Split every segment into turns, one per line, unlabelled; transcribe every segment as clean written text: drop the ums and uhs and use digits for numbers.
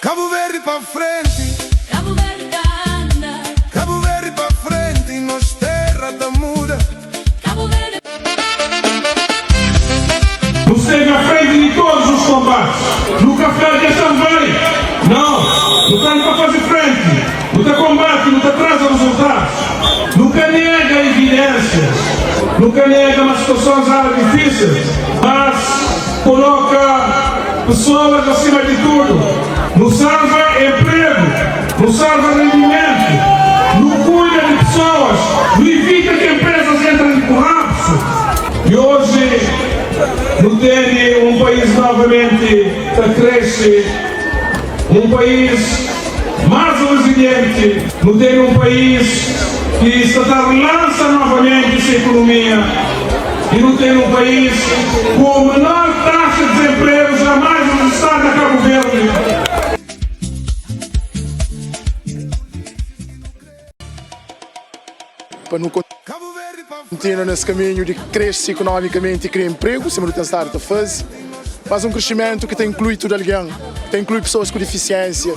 Cabo Verde pra frente,
Cabo Verde anda,
Cabo Verde pra frente, nós terra da muda.
Cabo Verde.
Você esteve à frente de todos os combates. Nunca fez essa também. Não. Nunca para fazer frente. Nunca combate, nunca traz resultados. Nunca nega evidências. Nunca nega umas situações difíceis. Mas coloca pessoas acima de tudo. Não salva emprego. Não salva rendimento. Não cuida de pessoas. Não evita que empresas entrem em colapso. E hoje não tem um país novamente que cresce, um país mais resiliente, não tem um país que está relança novamente essa economia e não tem um país com a menor taxa de desemprego jamais registrada a Cabo Verde.
Para não continuar nesse caminho de crescer economicamente e criar emprego, sempre o que está a fazer, mas um crescimento que inclui todo alguém, que inclui pessoas com deficiência,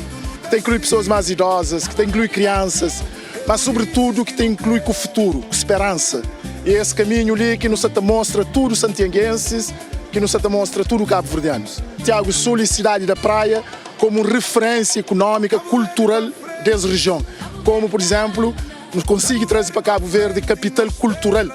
que inclui pessoas mais idosas, que inclui crianças, mas sobretudo que inclui com o futuro, com esperança. E é esse caminho ali que nos mostra tudo os santiaguenses, que nos mostra tudo os cabo-verdianos. Tiago Sul e Cidade da Praia como referência econômica, cultural dessa região, como por exemplo nos consegue trazer para Cabo Verde capital cultural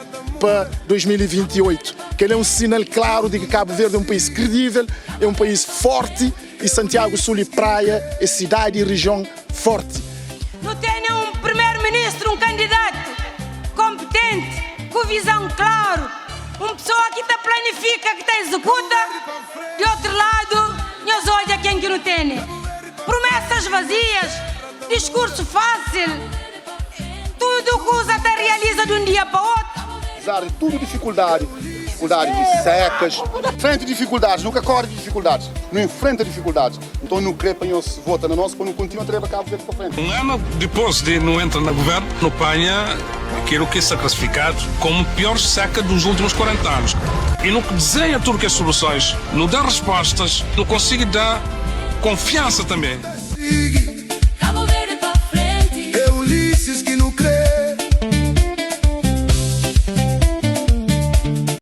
para 2028. Que ele é um sinal claro de que Cabo Verde é um país credível, é um país forte e Santiago Sul e Praia é cidade e região forte.
Não tem um primeiro-ministro, um candidato competente, com visão clara, uma pessoa que te planifica, que te executa. De outro lado, nós olhamos quem que não tem. Promessas vazias, discurso fácil. Tudo que usa até realiza de um dia para o outro.
Apesar de tudo dificuldade de secas, frente dificuldades, nunca corre de dificuldades, não enfrenta dificuldades. Então não crê para nós vota na nossa, para não continuar a trabalhar Cabo Verde para frente.
Um ano depois de não entrar no governo, não apanha aquilo que está classificado como pior seca dos últimos 40 anos. E não desenha tudo que as soluções, não dá respostas, não consegue dar confiança também.